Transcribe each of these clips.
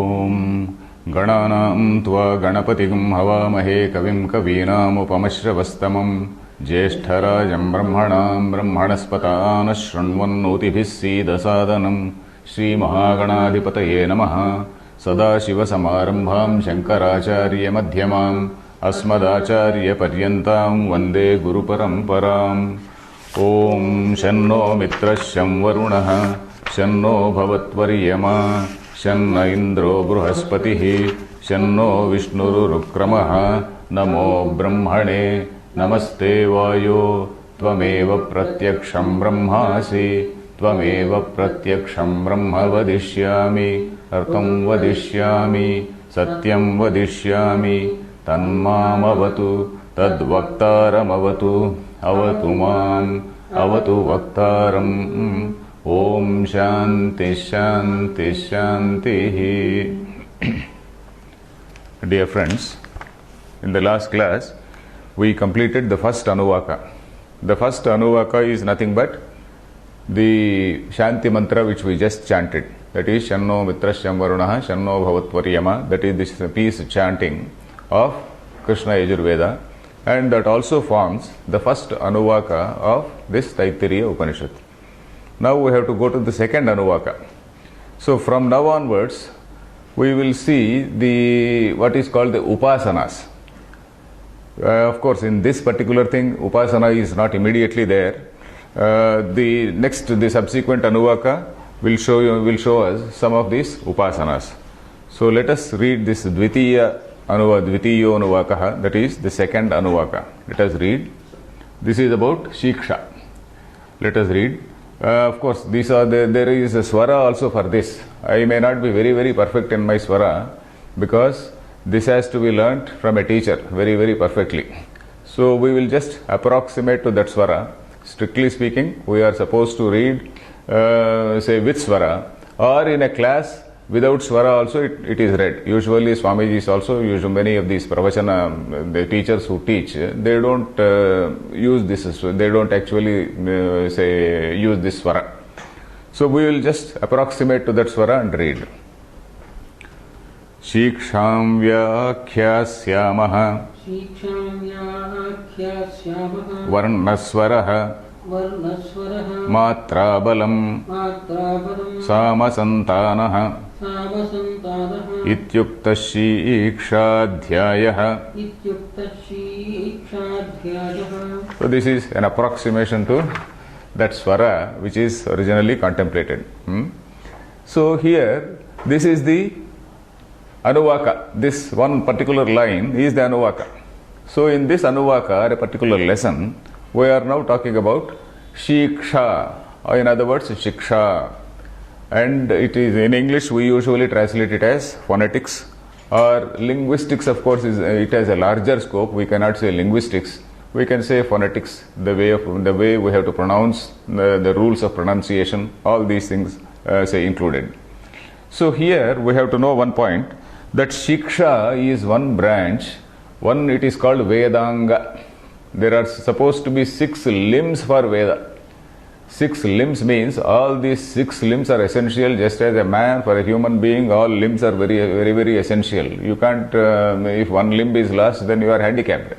Om Gananam Tva Ganapatigam Havamahe Kavim Kavinamupamashravastamam Jyeshtarajam Brahmanam Brahmanaspatana Shranvannotibhis Dasadanam Shri Mahaganadipataye Namaha Sadashiva Samarambham Shankaracharya Madhyamam Asmadacharya Paryantam Vande Guru Paramparam Om Shanno Mitrashyam Varunaha Shanno Bhavatvaryama Shanna Indro Bruhaspatihi Shanno Vishnururkramaha Namo Brahmane Namaste Vayo Tvameva Pratyaksham Brahmasi Tvameva Pratyaksham Brahma Vadishyami Artam Vadishyami Satyam Vadishyami Tanmamavatu Tadvaktaramavatu Avatu Mam Avatu Vaktaram Om Shanti Shanti Shanti. Dear friends, in the last class we completed the first Anuvaka. The first Anuvaka is nothing but the Shanti mantra which we just chanted. That is Shanno Mitrashyam Varunaha Shanno Bhavatvaryama. That is this piece chanting of Krishna Yajurveda, and that also forms the first Anuvaka of this Taittiriya Upanishad. Now we have to go to the second Anuvaka. So from now onwards we will see the what is called the Upasanas. Of course, in this particular thing Upasana is not immediately there. The subsequent Anuvaka will show us some of these Upasanas. So let us read this Dvitiyo Anuvakaha, that is the second Anuvaka. Let us read. This is about Shiksha. Let us read. Of course, there is a swara also for this. I may not be very perfect in my swara because this has to be learnt from a teacher very perfectly. So we will just approximate to that swara. Strictly speaking, we are supposed to read say with swara, or in a class without swara also it is read. Usually Swamijis also, many of these pravachana, the teachers who teach, they don't use this, they don't actually use this swara. So we will just approximate to that swara and read. Shiksham vyakhyāsyāmaha Varnasvaraha Matrabalam Samasantanaha Ityukta Shikshadhyayaha. So this is an approximation to that swara which is originally contemplated. So here this is the Anuvaka. This one particular line is the Anuvaka. So in this Anuvaka, a particular lesson, we are now talking about Shiksha, or in other words Shiksha, and it is in English we usually translate it as phonetics, or linguistics. Of course it has a larger scope. We cannot say linguistics, we can say phonetics, the way we have to pronounce, the rules of pronunciation, all these things included. So here we have to know one point, that Shiksha is one branch, it is called Vedanga. There are supposed to be 6 limbs for Veda. 6 limbs means all these 6 limbs are essential. Just as a man, for a human being, all limbs are very essential. You can't, if one limb is lost, then you are handicapped.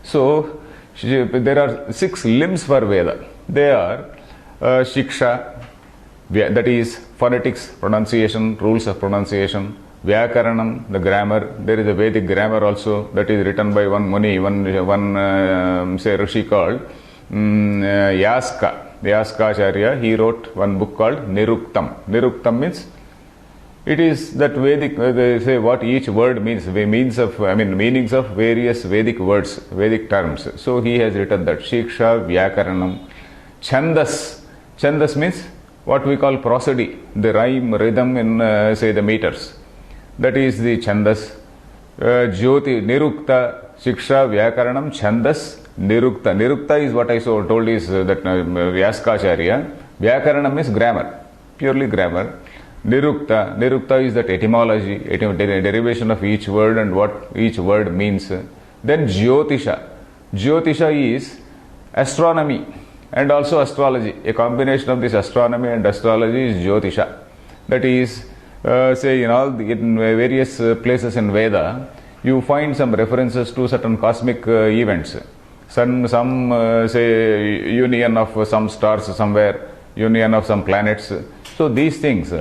So there are 6 limbs for Veda. They are Shiksha, that is phonetics, pronunciation, rules of pronunciation. Vyakaranam, the grammar. There is a Vedic grammar also that is written by one Muni, one Rishi called Yaskacharya. He wrote one book called Niruktam. Niruktam means it is that Vedic, they say what each word means, meanings of various Vedic words, Vedic terms. So he has written that Shiksha, Vyakaranam. Chandas. Chandas means what we call prosody, the rhyme, rhythm in the meters. That is the Chandas. Jyoti, Nirukta, Shiksha, Vyakaranam, Chandas, Nirukta. Nirukta is what I told is that Yaskacharya. Vyakaranam is grammar, purely grammar. Nirukta is that etymology, derivation of each word and what each word means. Then Jyotisha. Jyotisha is astronomy and also astrology. A combination of this astronomy and astrology is Jyotisha. That is say in various places in Veda, you find some references to certain cosmic events. Some say union of some stars somewhere, union of some planets. So these things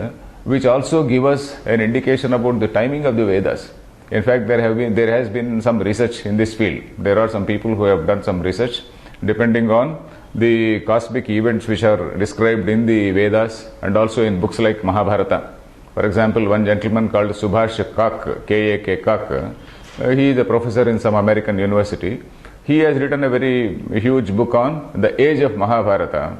which also give us an indication about the timing of the Vedas. In fact, there has been some research in this field. There are some people who have done some research depending on the cosmic events which are described in the Vedas and also in books like Mahabharata. For example, one gentleman called Subhash Kak, K-A-K Kak, he is a professor in some American university. He has written a very huge book on the age of Mahabharata,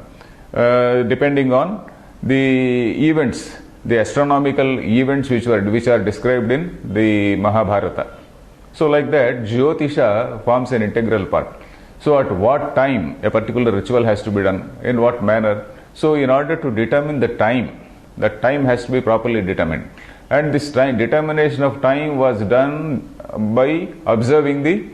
depending on the events, the astronomical events which are described in the Mahabharata. So like that, Jyotisha forms an integral part. So at what time a particular ritual has to be done, in what manner. So in order to determine the time has to be properly determined. And this determination of time was done by observing the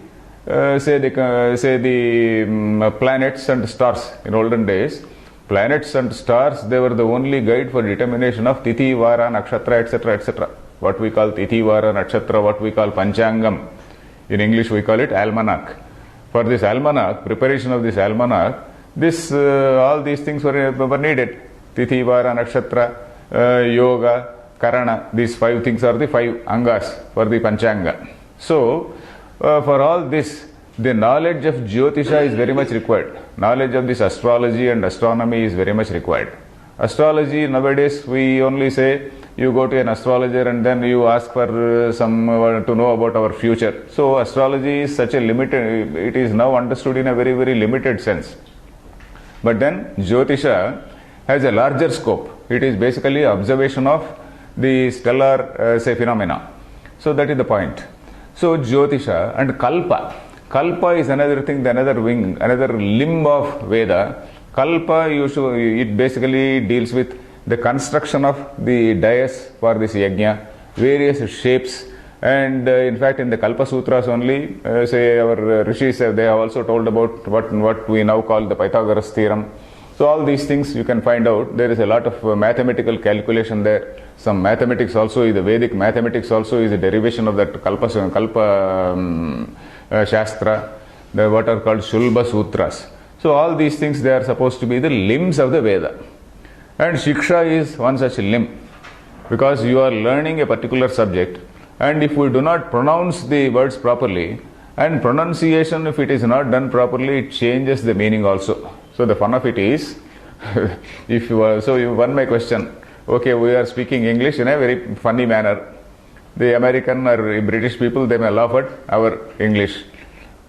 planets and stars. In olden days, planets and stars, they were the only guide for determination of Tithi, Vara, Nakshatra, etc., etc. What we call Tithi, Vara, Nakshatra, what we call Panchangam. In English we call it almanac. For this almanac, preparation of this almanac, all these things were needed. Tithi, Vara, Nakshatra, Yoga, Karana. These 5 things are the 5 angas for the Panchanga. So, for all this, the knowledge of Jyotisha is very much required. Knowledge of this astrology and astronomy is very much required. Astrology, nowadays we only say you go to an astrologer and then you ask for to know about our future. So astrology is such a limited, it is now understood in a very, very limited sense. But then Jyotisha has a larger scope. It is basically observation of the stellar phenomena. So that is the point. So Jyotisha and Kalpa. Kalpa is another thing, another wing, another limb of Veda. Kalpa, it basically deals with the construction of the dais for this yajna, various shapes, and in fact in the Kalpa Sutras only, say our rishis, they have also told about what we now call the Pythagoras theorem. So all these things you can find out. There is a lot of mathematical calculation there. Some mathematics also, the Vedic mathematics also is a derivation of that Kalpa Shastra, what are called Shulba Sutras. So all these things, they are supposed to be the limbs of the Veda. And Shiksha is one such limb, because you are learning a particular subject, and if we do not pronounce the words properly, and pronunciation, if it is not done properly, it changes the meaning also. So the fun of it is, one may question, okay, we are speaking English in a very funny manner. The American or British people, they may laugh at our English.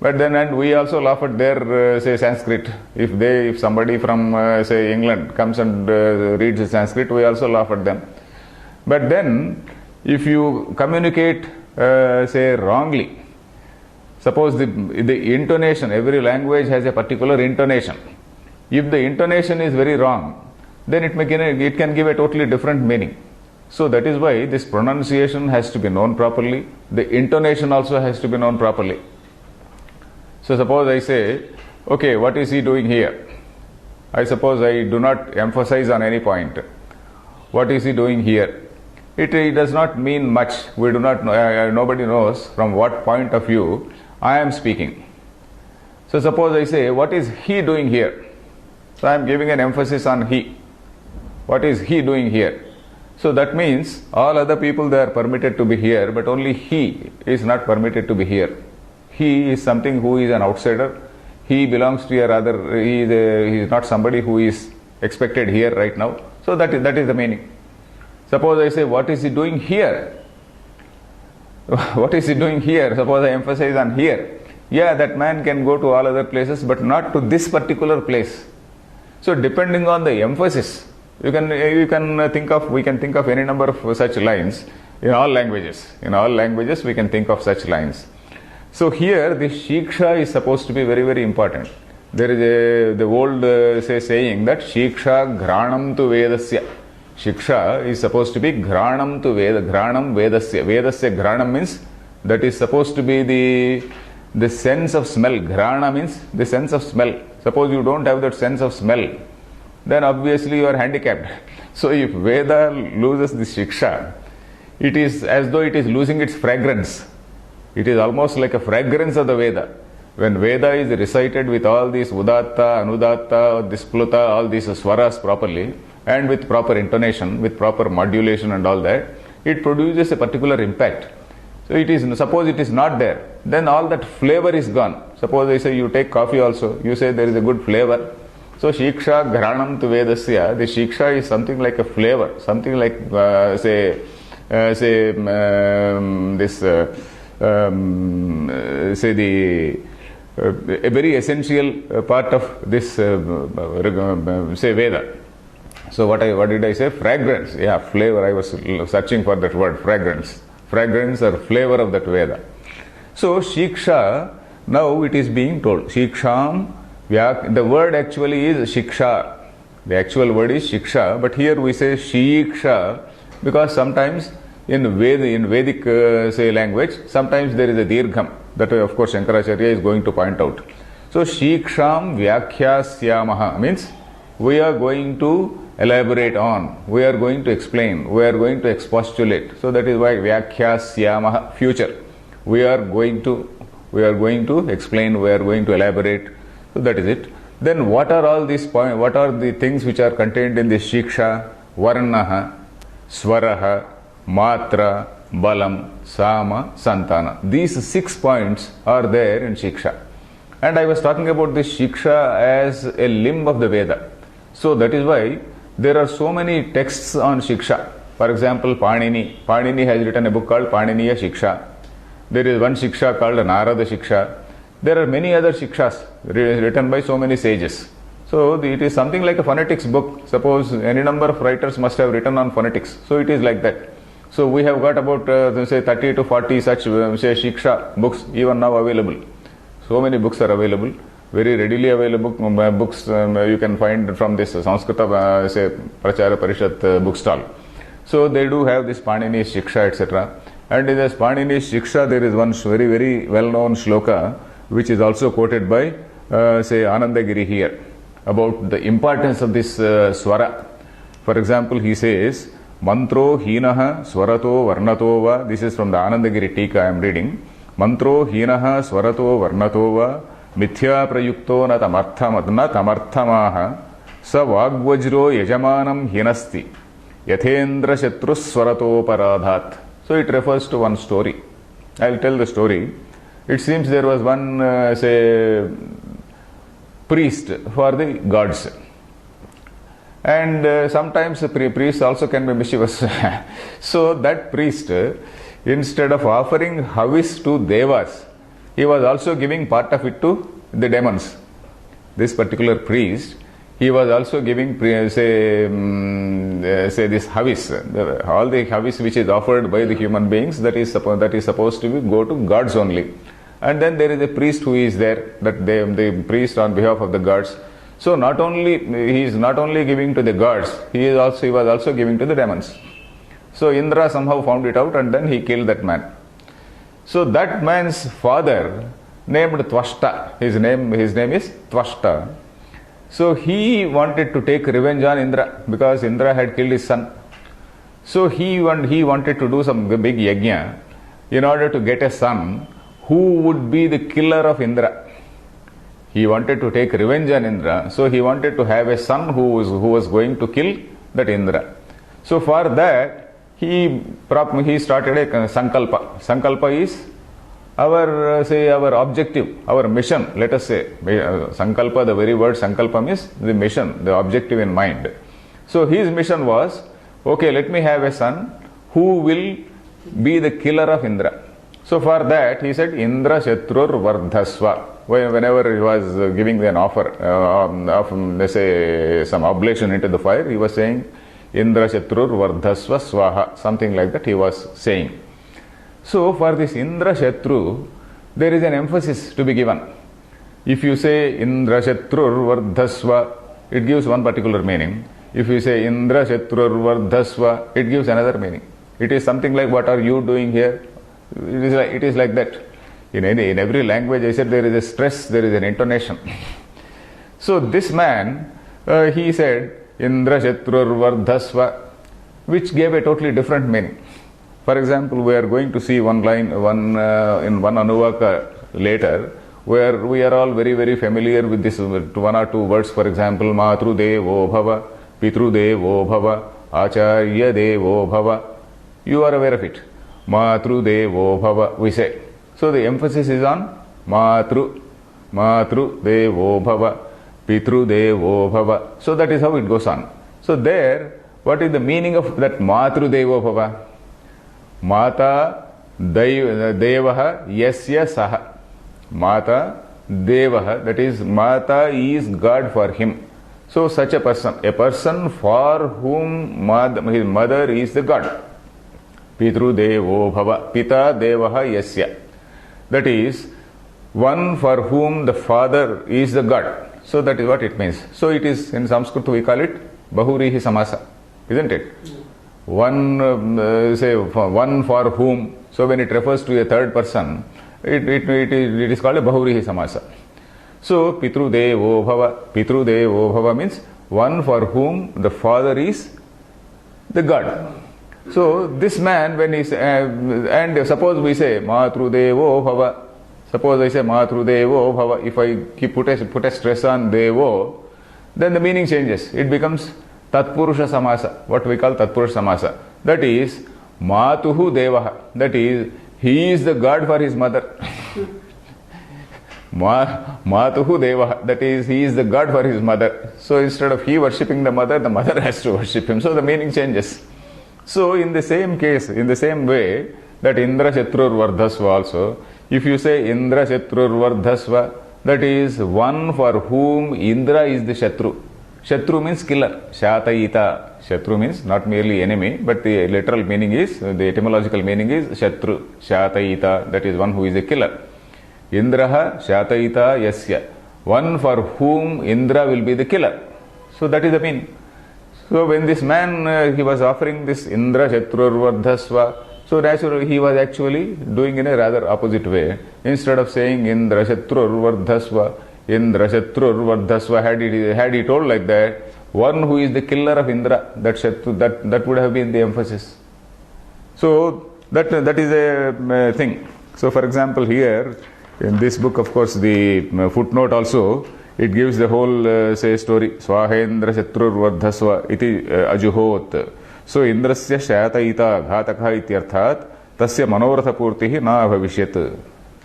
But then, and we also laugh at their, say, Sanskrit. If somebody from, say, England comes and reads Sanskrit, we also laugh at them. But then, if you communicate, say, wrongly, suppose the intonation, every language has a particular intonation. If the intonation is very wrong, then it can give a totally different meaning. So that is why this pronunciation has to be known properly. The intonation also has to be known properly. So suppose I say, okay, what is he doing here? I suppose I do not emphasize on any point. What is he doing here? It does not mean much. We do not know, nobody knows from what point of view I am speaking. So suppose I say, what is he doing here? So I am giving an emphasis on he. What is he doing here? So that means all other people, they are permitted to be here, but only he is not permitted to be here. He is something who is an outsider. He belongs to a rather, he is not somebody who is expected here right now. So that is the meaning. Suppose I say, what is he doing here? What is he doing here? Suppose I emphasize on here. Yeah, that man can go to all other places, but not to this particular place. So depending on the emphasis, we can think of any number of such lines in all languages. In all languages we can think of such lines. So here the Shiksha is supposed to be very, very important. There is the old saying that Shiksha Granam tu Vedasya. Shiksha is supposed to be Granam tu Granam Vedasya. Vedasya Granam means that is supposed to be the sense of smell. Grana means the sense of smell. Suppose you don't have that sense of smell, then obviously you are handicapped. So if Veda loses the Shiksha, it is as though it is losing its fragrance. It is almost like a fragrance of the Veda. When Veda is recited with all these Udatta, Anudatta, Displuta, all these swaras properly, and with proper intonation, with proper modulation and all that, it produces a particular impact. So it is, suppose it is not there, then all that flavor is gone. Suppose I say you take coffee also, you say there is a good flavor. So Shiksha Granam tu Vedasya, the Shiksha is something like a flavor, something like a very essential part of this say Veda. So what did I say? Fragrance. Yeah, flavor. I was searching for that word, fragrance. Fragrance or flavor of that Veda. So Shiksha, now it is being told. Shiksham, the word actually is Shiksha. The actual word is Shiksha, but here we say Shiksha because sometimes in Vedic say language, sometimes there is a dirgham. That of course Shankaracharya is going to point out. So Shiksham Vyakhyāsyāmaha means we are going to elaborate on, we are going to explain, we are going to expostulate. So that is why Vyakhyāsyāmaha, future. We are going to explain, we are going to elaborate. So that is it. Then what are all these points? What are the things which are contained in this Shiksha? Varnaha, Swaraha, Matra, Balam, Sama, Santana. These 6 points are there in Shiksha. And I was talking about this Shiksha as a limb of the Veda. So that is why there are so many texts on Shiksha. For example, Panini. Panini has written a book called Paniniya Shiksha. There is one Shiksha called Narada Shiksha. There are many other Shikshas written by so many sages. So it is something like a phonetics book. Suppose any number of writers must have written on phonetics. So it is like that. So we have got about say 30 to 40 such say Shiksha books even now available. So many books are available, very readily available books you can find from this Sanskrita say Prachara Parishad bookstall. So they do have this Panini Shiksha etc. And in this Panini Shiksha there is one very very well known shloka which is also quoted by say Anandagiri here about the importance of this swara. For example, he says Mantro hinaha swarato varnato va. This is from the Anandagiri Tika I am reading. Mantro hinaha swarato varnato va mithya prayukto na tamarthamaha sa vagvajro yajamanam hinasti yathendra shatrus swarato paradhat. So it refers to one story. I will tell the story. It seems there was one say priest for the gods. And sometimes priests also can be mischievous. So that priest, instead of offering havis to devas, he was also giving part of it to the demons. This particular priest, he was also giving say this havis, all the havis which is offered by the human beings, that is supposed to go to gods only. And then there is a priest who is there, that the priest on behalf of the gods. So he is not only giving to the gods, he was also giving to the demons. So Indra somehow found it out and then he killed that man. So that man's father named Tvashta, his name is Tvashta. So he wanted to take revenge on Indra because Indra had killed his son. So he wanted to do some big yajna in order to get a son who would be the killer of Indra. He wanted to take revenge on Indra, so he wanted to have a son who was going to kill that Indra. So for that, he started a sankalpa. Sankalpa is our objective, our mission. Let us say sankalpa. The very word sankalpa means the mission, the objective in mind. So his mission was, okay, let me have a son who will be the killer of Indra. So for that, he said, Indra Shatrur Vardhasva. Whenever he was giving an offer of, let's say, some oblation into the fire, he was saying, Indra Shatrur Vardhasva Swaha. Something like that he was saying. So for this Indra Shatru, there is an emphasis to be given. If you say Indra Shatrur Vardhasva, it gives one particular meaning. If you say Indra Shatrur Vardhasva, it gives another meaning. It is something like, what are you doing here? It is like that. In every language, I said there is a stress, there is an intonation. So this man, he said, Indra Shatrur Vardhasva, which gave a totally different meaning. For example, we are going to see one line, in one Anuvaka later, where we are all very, very familiar with this one or two words. For example, Matru Devo Bhava, Pitru Devo Bhava, Acharya Devo Bhava. You are aware of it. Matru Devo Bhava, we say. So the emphasis is on Matru. Matru Devo Bhava, Pitru Devo Bhava. So that is how it goes on. So there, what is the meaning of that Matru Devo Bhava? Mata Devaha Yasya Saha. Mata Devaha, that is, Mata is God for him. So such a person for whom his mother is the God. Pitru Devo Bhava, Pita Devaha Yasya. That is, one for whom the father is the God. So that is what it means. So it is, in Sanskrit we call it Bahurihi Samasa, isn't it? One, say, one for whom. So when it refers to a third person, it is called a Bahurihi Samasa. So Pitru Devo Bhava. Pitru Devo Bhava means one for whom the father is the God. So this man, when he and suppose we say Matru Devo Bhava. Suppose I say Matru Devo Bhava. If I put a stress on Devo, then the meaning changes. It becomes Tatpurusha Samasa, what we call Tatpurusha Samasa. That is, Matuhu Devaha. That is, he is the God for his mother. Matuhu Devaha. That is, he is the God for his mother. So instead of he worshipping the mother has to worship him. So the meaning changes. So in the same case, in the same way, that Indra Shatrur Vardhasva also, if you say Indra Shatrur Vardhasva, that is one for whom Indra is the Shatru. Shatru means killer. Shataita. Shatru means not merely enemy, but the literal meaning is, the etymological meaning is Shatru. Shataita. That is one who is a killer. Indraha Shataita Yasya. One for whom Indra will be the killer. So that is the meaning. So when this man, he was offering this Indra Shatrur Vardhasva, so naturally he was actually doing in a rather opposite way. Instead of saying Indra Shatrur Vardhasva, Indra Shatrur Vardhasva, had he told like that, one who is the killer of Indra, that would have been the emphasis. So that is a thing. So for example, here in this book, of course, the footnote also, it gives the whole story. Swahendra Shatrur Vardhasva iti ajuhot. So Indrasya Shataita Ghataka ityarthat tasya manoratha purtihi na bhavishyat.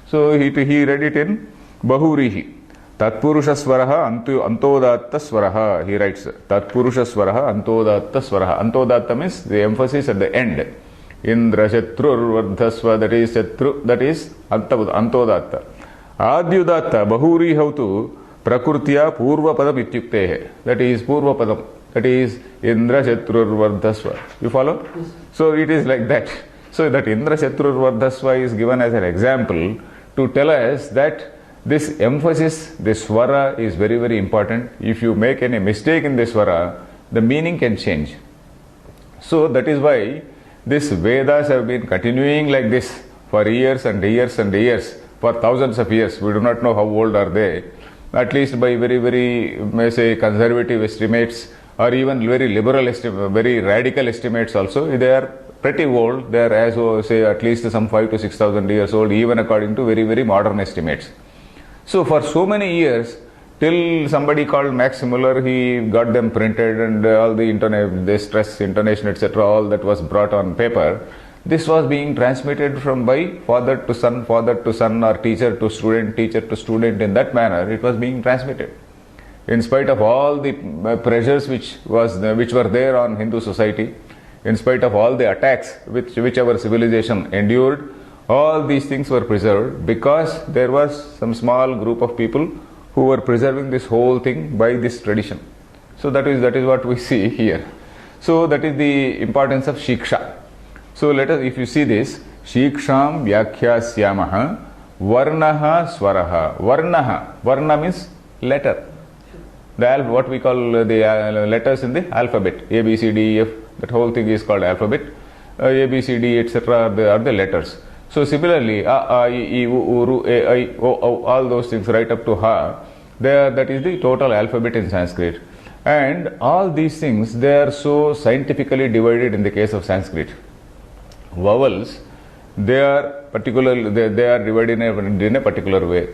So he read it in Bahurihi. Tatpurusha swaraha antodatta swaraha. He writes Tatpurusha swaraha antodatta swaraha. Antodatta means the emphasis at the end. Indra Shatrur Vardhasva, that is Shatru, that is Antodatta. Adyudatta Bahuri Hautu Prakrutya Purva Padam Ityuktehe. That is Purva Padam. That is Indra Shatrur Vardhasva. You follow? Yes. So it is like that. So that Indra Shatrur Vardhasva is given as an example to tell us that this emphasis, this swara is very, very important. If you make any mistake in this swara, the meaning can change. So that is why these Vedas have been continuing like this for years and years and years, for thousands of years. We do not know how old are they. At least by very, very, may say, conservative estimates, or even very liberal very radical estimates also, they are pretty old. They are, as say, at least some 5,000 to 6,000 years old, even according to very, very modern estimates. So for so many years, till somebody called Max Muller, he got them printed, and all the internet, the stress, intonation, etc., all that was brought on paper. This was being transmitted from by father to son, or teacher to student, teacher to student. In that manner, it was being transmitted. In spite of all the pressures which were there on Hindu society, in spite of all the attacks which our civilization endured, all these things were preserved because there was some small group of people who were preserving this whole thing by this tradition. So that is what we see here. So that is the importance of Shiksha. So let us, if you see this, Shiksham Vyakhyasyaamaha Varnaha Swaraha. Varna means letter. What we call the letters in the alphabet. A, B, C, D, E, F. That whole thing is called alphabet. A, B, C, D, etc. are the letters. So similarly, A, I, E, U, Ru, A, I, O, all those things right up to Ha, that is the total alphabet in Sanskrit. And all these things, they are so scientifically divided in the case of Sanskrit. Vowels, they are they are divided in a particular way.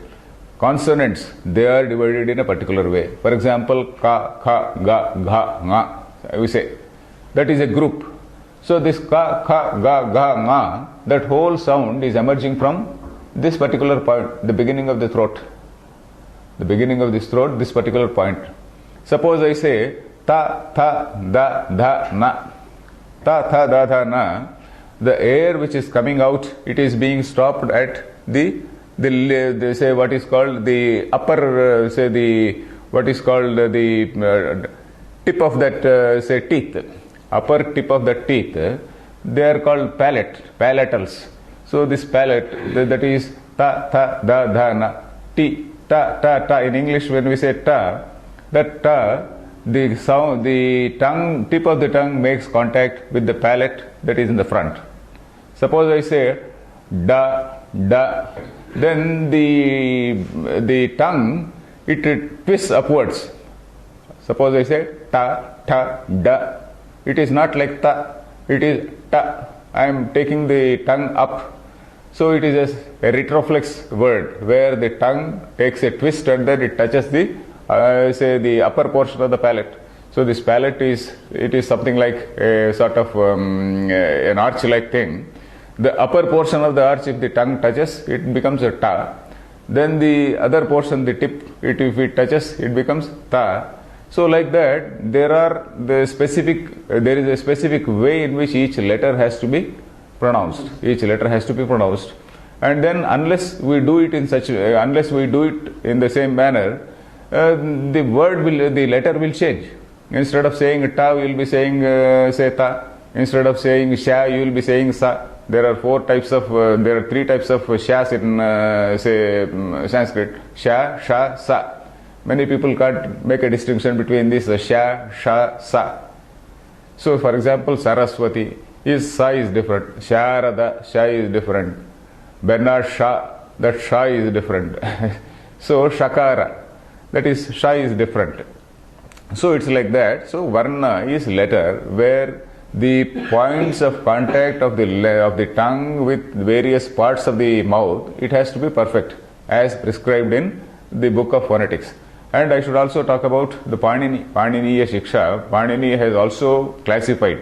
Consonants, they are divided in a particular way. For example, ka, kha, ga, gha, nga, we say. That is a group. So this ka, kha, ga, gha, nga, that whole sound is emerging from this particular point, the beginning of the throat. The beginning of this throat, this particular point. Suppose I say ta, tha, da, dha, na. Ta, tha, da, dha, na. The air which is coming out, it is being stopped at they say what is called the upper, say the, what is called the tip of that, say teeth. Upper tip of the teeth, they are called palatals. So this palate, that is ta, tha, da, dha, na, ti, ta, ta, ta. In English, when we say ta, that ta, the sound, the tongue, tip of the tongue makes contact with the palate that is in the front. Suppose I say da, da, then the tongue, it twists upwards. Suppose I say ta, ta, da. It is not like ta, it is ta. I am taking the tongue up. So it is a retroflex word where the tongue takes a twist and then it touches the, say the upper portion of the palate. So this palate is something like a sort of an arch-like thing. The upper portion of the arch, if the tongue touches, it becomes a ta. Then the other portion, the tip, if it touches, it becomes ta. So like that, there is a specific way in which each letter has to be pronounced. Each letter has to be pronounced. And then unless we do it in the same manner, the letter will change. Instead of saying ta, we will be saying say ta. Instead of saying sha, you will be saying sa. There are three types of shas in Sanskrit. Sha, sha, sa. Many people can't make a distinction between this sha, sha, sa. So for example, Saraswati, his sa is different. Sharada, sha is different. Bernard Shah, that sha is different. So Shakara, that is sha is different. So it's like that. So varna is letter where the points of contact of the tongue with various parts of the mouth, it has to be perfect as prescribed in the book of phonetics. And I should also talk about the Paniniya Shiksha. Panini has also classified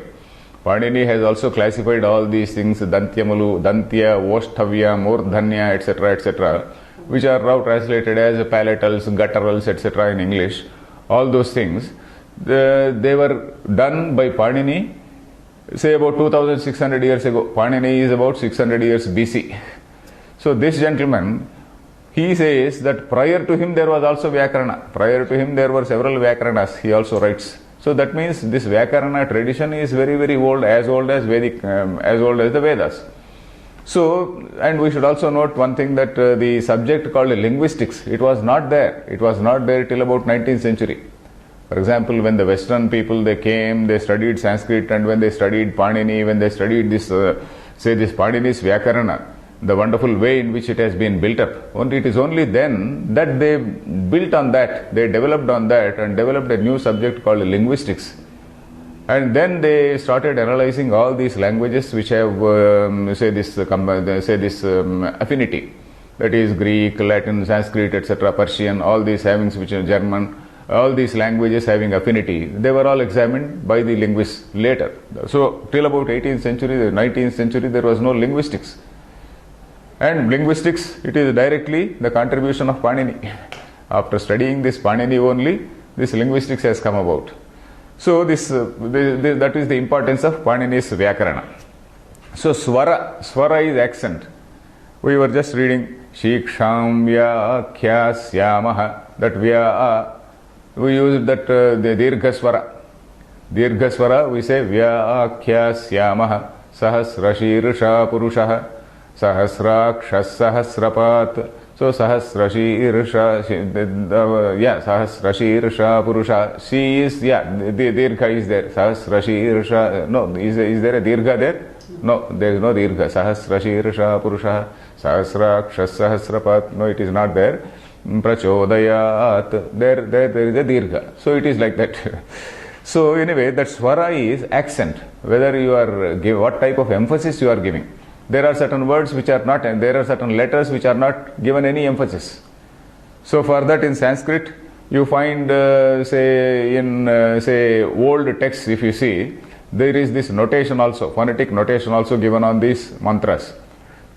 all these things, Dantyamalu, Dantya, Vošthavya, Murdhanya, etc., which are now translated as palatals, gutturals, etc. in English. All those things, they were done by Panini, say about 2600 years ago. Panini is about 600 years BC. So this gentleman, he says that prior to him there was also Vyakarana. Prior to him there were several Vyakaranas, he also writes. So that means this Vyakarana tradition is very, very old as Vedic, as old as the Vedas. So, and we should also note one thing, that the subject called linguistics, it was not there. It was not there till about 19th century. For example, when the Western people, they came, they studied Sanskrit, and when they studied Panini, when they studied this, this Panini's Vyakarana, the wonderful way in which it has been built up, it is only then that they built on that, they developed on that and developed a new subject called linguistics. And then they started analyzing all these languages which have, affinity. That is Greek, Latin, Sanskrit, etc., Persian, all these having, which are German, all these languages having affinity. They were all examined by the linguists later. So till about 18th century, the 19th century, there was no linguistics. And linguistics, it is directly the contribution of Panini. After studying this Panini only, this linguistics has come about. So that is the importance of Panini's Vyakarana. So Swara is accent. We were just reading Shiksham Vyakhyasyaamaha, that we use that the Dirgha Swara. Dirgha Swara, we say Vyakhyasyaamaha, Sahasrashirsha Purushaha, Sahasrakshas Sahasrapat. So Sahasrashirsha, Sahasrashirsha Purusha. She is, the Dirgha is there. Sahasrashirsha, no, is there a Dirgha there? No, there is no Dirgha. Sahasrashirsha Purusha, Sahasrakshas Sahasrapat. No, it is not there. Prachodayat, there is a Dirgha. So it is like that. So anyway, that swara is accent, whether you are what type of emphasis you are giving. There are certain words which are not, and there are certain letters which are not given any emphasis. So for that in Sanskrit, you find, say old texts, if you see, there is this notation also, phonetic notation also given on these mantras.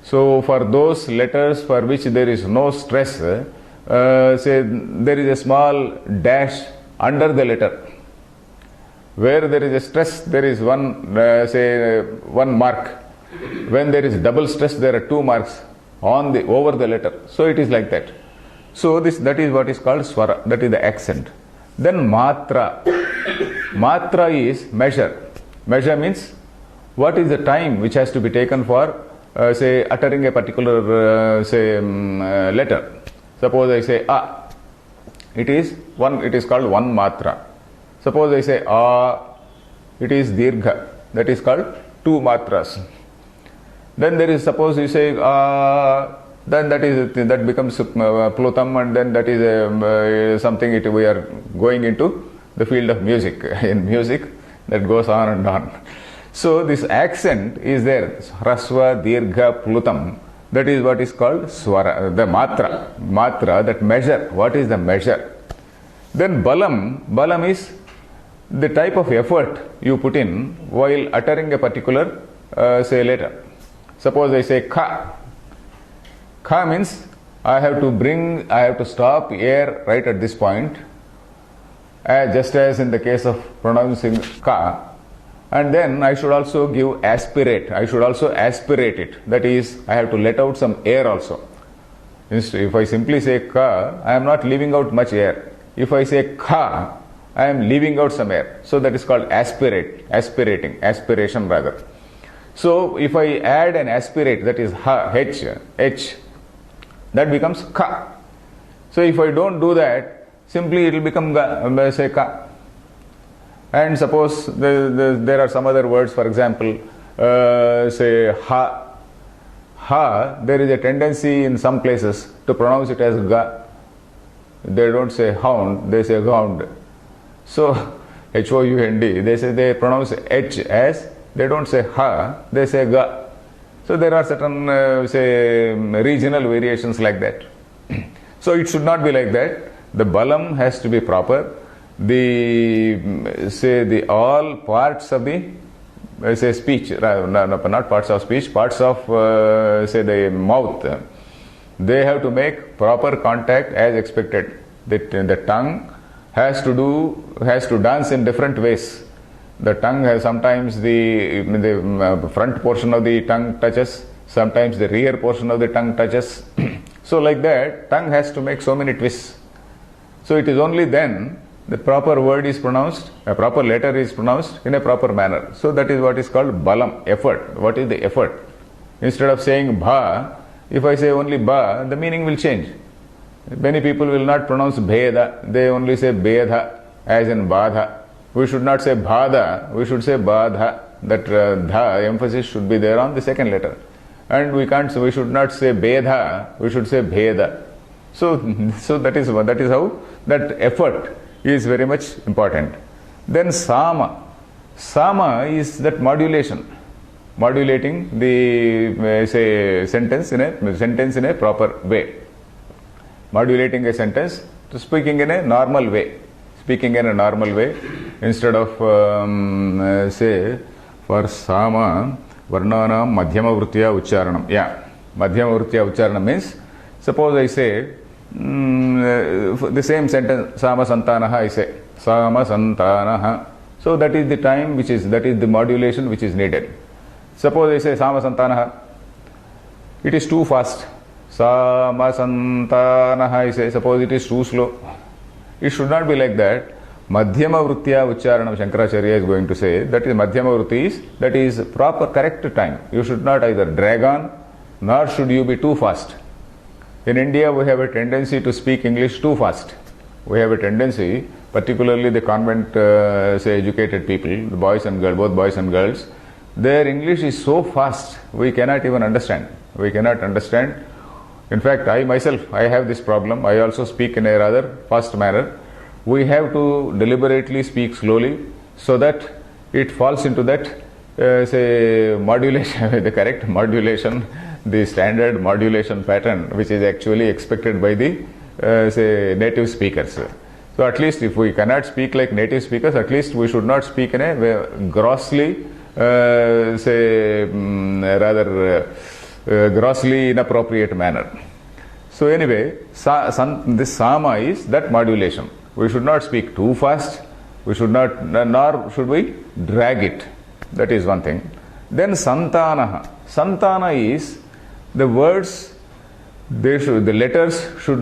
So for those letters for which there is no stress, say there is a small dash under the letter. Where there is a stress, there is one, one mark. When there is double stress, there are 2 marks over the letter. So it is like that. So that is what is called swara, that is the accent. Then matra. Matra is measure. Measure means what is the time which has to be taken for, uttering a particular, letter. Suppose I say a, it is called 1 matra. Suppose I say a, it is dirgha, that is called 2 matras. Then there is, suppose you say then that becomes plutam, and then that is something we are going into the field of music. In music, that goes on and on. So this accent is there, hrasva, dirgha, plutam. That is what is called swara, the matra. Matra, that measure. What is the measure? Then balam. Balam is the type of effort you put in while uttering a particular, letter. Suppose I say kha. Kha means I have to stop air right at this point, just as in the case of pronouncing ka. And then I should also give aspirate. I should also aspirate it. That is, I have to let out some air also. If I simply say ka, I am not leaving out much air. If I say kha, I am leaving out some air. So that is called aspiration rather. So if I add an aspirate, that is ha, h, that becomes ka. So if I don't do that, simply it will become ga, say ka. And suppose there are some other words, for example, say ha. Ha, there is a tendency in some places to pronounce it as ga. They don't say hound, they say hound. So H-O-U-N-D, they pronounce H as, they don't say ha, they say ga. So there are certain, regional variations like that. So it should not be like that. The balam has to be proper. All parts of the, speech, not parts of speech, parts of, the mouth, they have to make proper contact as expected. The tongue has to dance in different ways. The tongue has sometimes the front portion of the tongue touches, sometimes the rear portion of the tongue touches. So like that, tongue has to make so many twists. So it is only then the proper word is pronounced, a proper letter is pronounced in a proper manner. So that is what is called balam, effort. What is the effort? Instead of saying bha, if I say only ba, the meaning will change. Many people will not pronounce bheda, they only say bedha, as in badha. We should not say bhada, we should say badha. That dha, emphasis should be there on the second letter. And we should not say bedha, we should say bheda. So that is how that effort is very much important. Then sama. Sama is that modulation. Modulating the sentence in a proper way. Modulating a sentence to speaking in a normal way. Speaking in a normal way, instead of for sama varnanam madhyama vritya ucharanam. Yeah, madhyama vritya ucharanam means, suppose I say the same sentence, sama santanaha, I say sama santanaha. So that is the time that is the modulation which is needed. Suppose I say sama santanaha, it is too fast. Sama santanaha, I say, suppose it is too slow. It should not be like that. Madhyama vritya ucharanam, Shankaracharya is going to say, that is madhyama vritti, that is proper correct time. You should not either drag on, nor should you be too fast. In India, we have a tendency to speak English too fast. We have a tendency, particularly the convent, educated people, the boys and girls, both boys and girls, their English is so fast, we cannot even understand. We cannot understand. In fact, I myself, I have this problem. I also speak in a rather fast manner. We have to deliberately speak slowly so that it falls into that say modulation, the correct modulation, the standard modulation pattern which is actually expected by the say native speakers. So at least if we cannot speak like native speakers, at least we should not speak in a grossly grossly inappropriate manner. So anyway, this sama is that modulation. We should not speak too fast, we should not, nor should we drag it. That is one thing. Then santana. Santana is the words, there should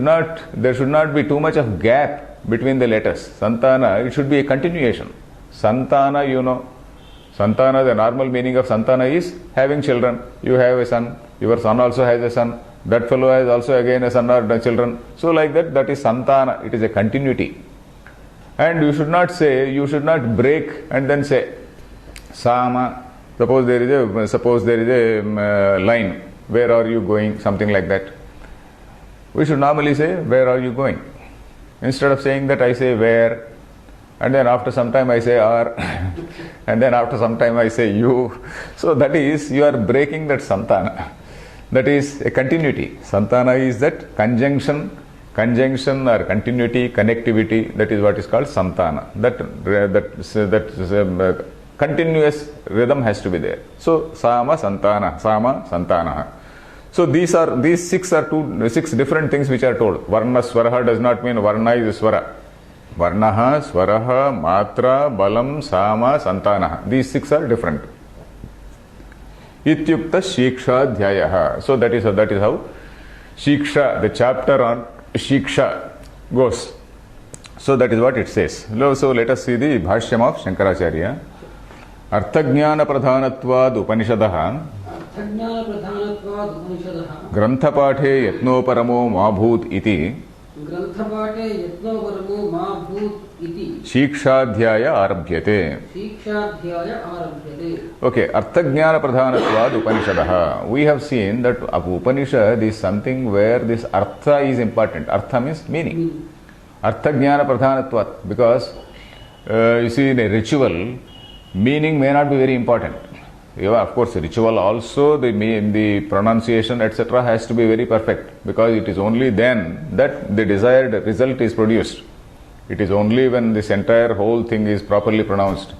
not be too much of gap between the letters. Santana, it should be a continuation. Santana, you know. Santana, the normal meaning of santana is having children. You have a son, your son also has a son, that fellow has also again a son or children. So like that, that is santana. It is a continuity. And you should not say, you should not break and then say sama. Suppose there is a line, where are you going, something like that. We should normally say, where are you going? Instead of saying that, I say where, and then after some time I say are, and then after some time I say you. So that is, you are breaking that santana. That is a continuity. Santana is that conjunction or continuity, connectivity. That is what is called santana. That continuous rhythm has to be there. So sama santana. So these six are six different things which are told. Varna swaraha does not mean varna is swara. Varnaha, swaraha, matra, balam, sama, santana. These six are different. Ityukta shiksha dhyayaha. So that is how shiksha, the chapter on shiksha goes. So that is what it says. So let us see the bhashyam of Shankaracharya. Arthajnana pradhanatvad upanishadaha granthapaathe yatnoparamo mabhut iti Shikshadhyaya arabhyate. Okay, Arthajnana Pradhanatvad Upanishadaha. We have seen that Upanishad is something where this Artha is important. Artha means meaning. Arthajnana Pradhanatvad. Because you see, in a ritual, meaning may not be very important. Of course, ritual also, the pronunciation, etc. has to be very perfect, because it is only then that the desired result is produced. It is only when this entire whole thing is properly pronounced.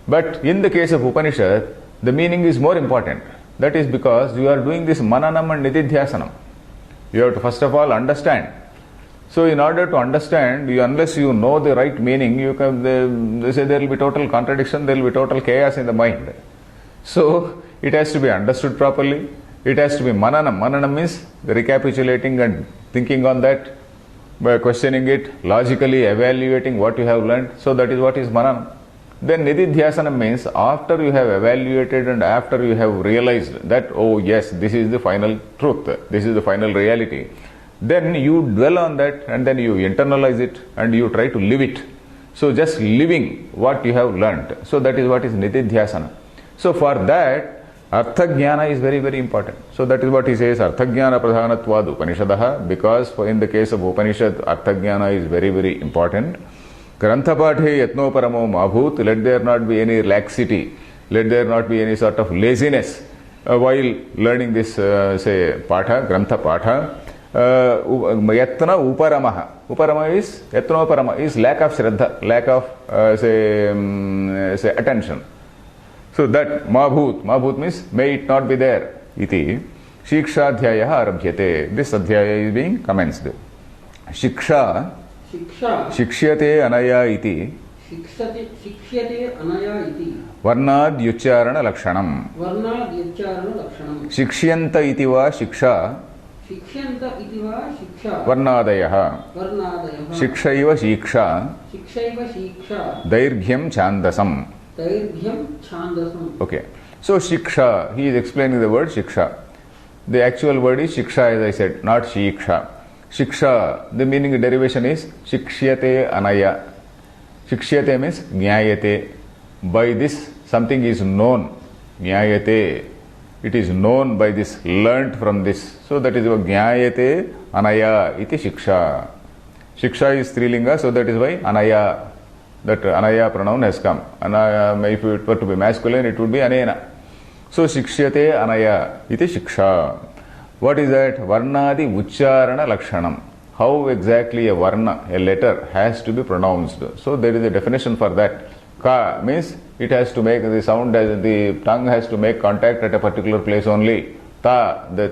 But in the case of Upanishad, the meaning is more important. That is because you are doing this mananam and nididhyasanam. You have to first of all understand. So in order to understand, unless you know the right meaning, they say there will be total contradiction, there will be total chaos in the mind. So it has to be understood properly. It has to be mananam. Mananam means recapitulating and thinking on that, by questioning it, logically evaluating what you have learned. So that is what is mananam. Then nididhyasanam means after you have evaluated and after you have realized that, oh yes, this is the final truth, this is the final reality, then you dwell on that and then you internalize it and you try to live it. So just living what you have learned. So that is what is nididhyasana. So for that, Arthajnana is very, very important. So that is what he says, Arthajnana pradhanatvad Upanishadaha, because in the case of Upanishad, Arthajnana is very, very important. Granthapathe yatnoparamo mabhut, let there not be any laxity, let there not be any sort of laziness while learning this, say, patha, grantha patha. Yatna uparamaha. Uparama is, yatnoparama is lack of shraddha, lack of, say attention. So that mabhut means may it not be there. Iti Shikshadhyaya arabhyate. This adhyaya is being commenced. Shiksha Shikshyate anaya iti Varnad yucharana lakshanam. Shikshanta iti va shiksha Varnadayaha. Shikshaiva shiksha Dairghyam chandasam. Okay. So shiksha, he is explaining the word shiksha. The actual word is shiksha, as I said, not shiksha. Shiksha, the meaning, the derivation is shikshyate anaya. Shikshyate means jnayate. By this something is known. Jnayate. It is known by this, learnt from this. So that is jnayate anaya iti shiksha. Shiksha is strilinga, so that is why anaya. that anaya pronoun has come. Anaya, if it were to be masculine, it would be anena. So shikshyate anaya iti shiksha. What is that? Varnadi ucharana lakshanam. How exactly a varna, a letter, has to be pronounced. So there is a definition for that. Ka means it has to make the sound, the tongue has to make contact at a particular place only. Ta, the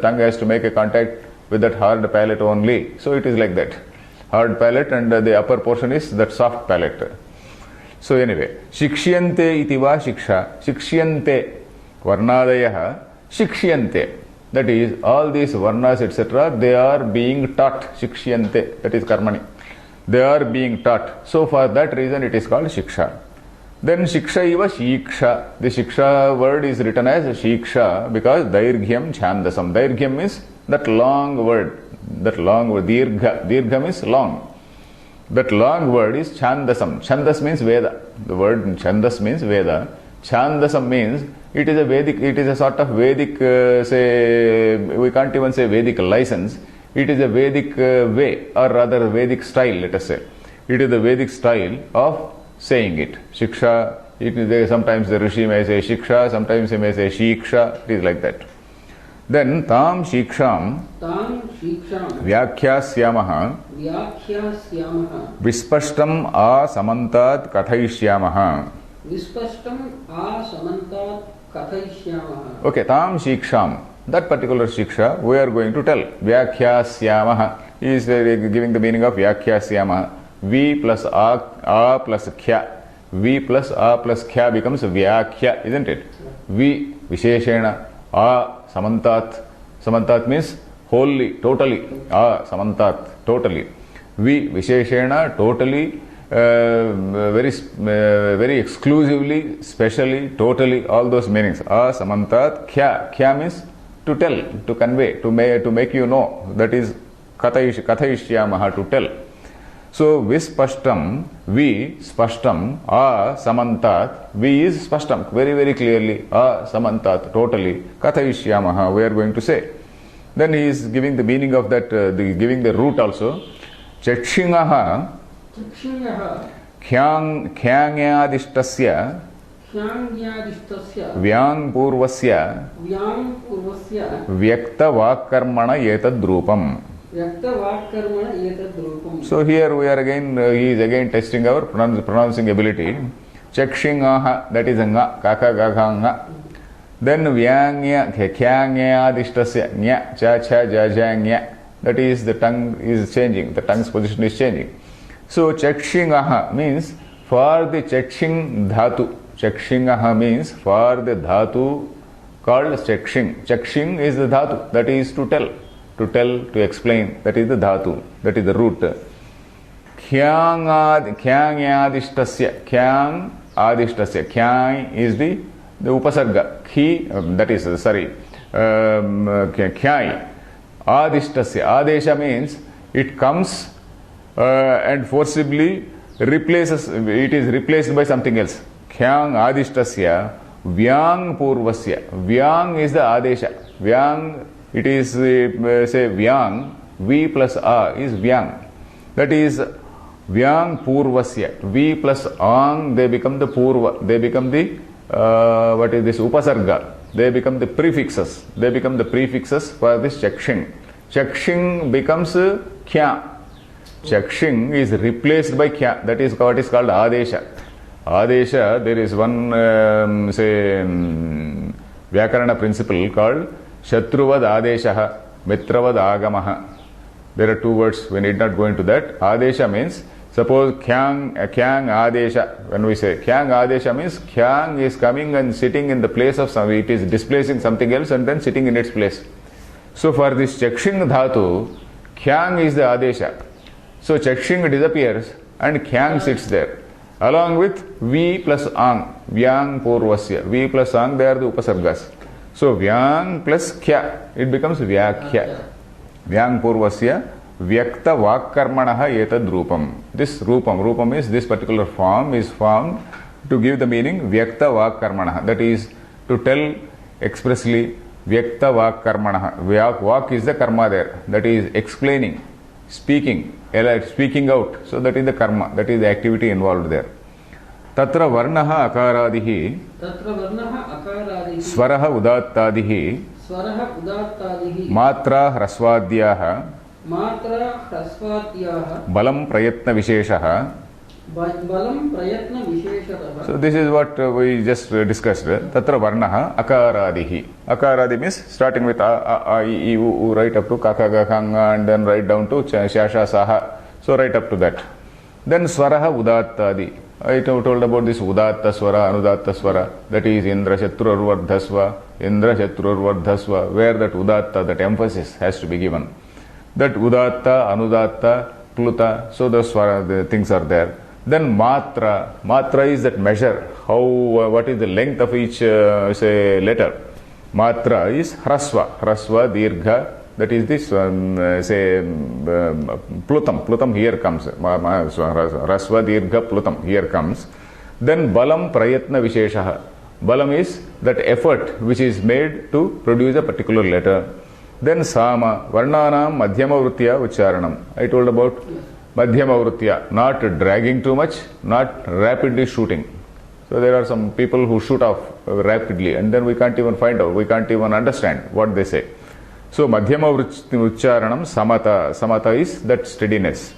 tongue has to make a contact with that hard palate only. So it is like that. Hard palate, and the upper portion is that soft palate. So anyway, shikshyante iti va shiksha. Shikshyante varnadayaha shikshyante. That is, all these varnas etc., they are being taught. Shikshyante, that is karmani. They are being taught. So for that reason it is called shiksha. Then shiksha iva shiksha. The shiksha word is written as shiksha because dairghyam chandasam. Dairghyam means that long word. That long word. Dirgha. Dirgha means long. That long word is chandasam. Chandas means Veda. The word chandas means Veda. Chandasam means it is a Vedic, it is a sort of Vedic, say, we can't even say Vedic license. It is a Vedic way, or rather Vedic style, let us say. It is the Vedic style of saying it. Shiksha, sometimes the Rishi may say Shiksha, sometimes he may say Shiksha, it is like that. Then tam shiksham vyakhyāsyāmaha vispashtam asamantat kathayishyāmaha. Okay, tam shiksham. That particular shiksha we are going to tell. Vyakhyāsyāmaha. He is giving the meaning of vyakhyāsyāmaha. V plus a plus kya. V plus a plus kya becomes vyakhya, isn't it? V visheshena. A samantat. Samantat means wholly, totally. A samantat, totally. V visheshena, totally. Very exclusively, specially, totally, all those meanings. A samantat kya. Kya means to tell, to convey, to make you know. That is kathayishyāmaha, to tell. So vispashtam, vi spashtam, a samantat, vi is spashtam, very very clearly, a samantat, totally, kathayishyāmaha, we are going to say. Then he is giving the meaning of that, giving the root also. Chakshingaha khyāngyādishtasya vyāng purvasya vyakta vakkarmana etad rūpam. So here we are again, he is again testing our pronouncing ability. Chakshingaha, that is a nga, kaka gaka nga. Then vyāngya khyāngyādishtasya nya, cha cha ja ja nya. That is, the tongue is changing, the tongue's position is changing. So chakshingaha means for the chakshing dhatu. Chakshingaha means for the dhatu called chakshing. Chakshing is the dhatu, that is to tell, to explain, that is the dhatu, that is the root. Khyāngyādishtasya, khyāng adishtasya, khyāng is the upasarga, khi, that is, khyāi. Adishtasya. Adesha means it comes and forcibly replaces, it is replaced by something else. Khyāng adishtasya vyāng purvasya. Vyāng is the adesha. Vyāng, it is, say, vyāng, V plus A is vyāng. That is vyāng purvasya. V plus ang, they become the purva. They become the, what is this, upasarga. They become the prefixes. They become the prefixes for this chakshing. Chakshing becomes kya. Chakshing is replaced by kya. That is what is called adesha. Adesha, there is one, Vyakarana principle called Shatruvad Adeshaha, Mitravad Agamaha. There are two words, we need not go into that. Adesha means, suppose Khyang Adesha, when we say Khyang Adesha means Khyang is coming and sitting in the place of something, it is displacing something else and then sitting in its place. So for this Chakshing Dhatu, Khyang is the Adesha. So Chakshing disappears and Khyang sits there. Along with V plus Ang, Vyang Purvasya. V plus Ang, they are the Upasargas. So Vyang plus Kya, it becomes Vyakhya. Vyang Purvasya, Vyakta Vakkarmanaha etad Rupam. This Rupam is this particular form is formed to give the meaning Vyakta Vakkarmanaha. That is to tell expressly Vyakta Vakkarmanaha. Vak is the karma there. That is explaining, speaking. speaking out. So that is the karma, that is the activity involved there. Tatra varnaha akaradihi swaraha udattadihi matra hraswadyaha balam prayatna visheshaha. So this is what we just discussed. Tatra varnaha akaradihi. Akaradi means starting with a, I, u, right up to kaka, gakanga, and then right down to shasha, saha. So right up to that. Then swaraha udattadi. I told about this udatta swara, anudatta swara. That is Indra Shatrurvardhasva, Indra Shatrurvardhasva, where that udatta, that emphasis has to be given. That udatta, anudatta, pluta, so the swara, the things are there. Then matra. Matra is that measure. How, what is the length of each, say, letter. Matra is hrasva. Hrasva, dirgha. That is this, say, plutam. Plutam here comes. Hrasva, dirgha, plutam here comes. Then balam prayatna visheshaha. Balam is that effort which is made to produce a particular letter. Then sama. Varnanam madhyama vrutya ucharanam. I told about madhyama vrutya, not dragging too much, not rapidly shooting. So there are some people who shoot off rapidly and then we can't even find out, we can't even understand what they say. So madhyama ucharanam samata. Samata is that steadiness.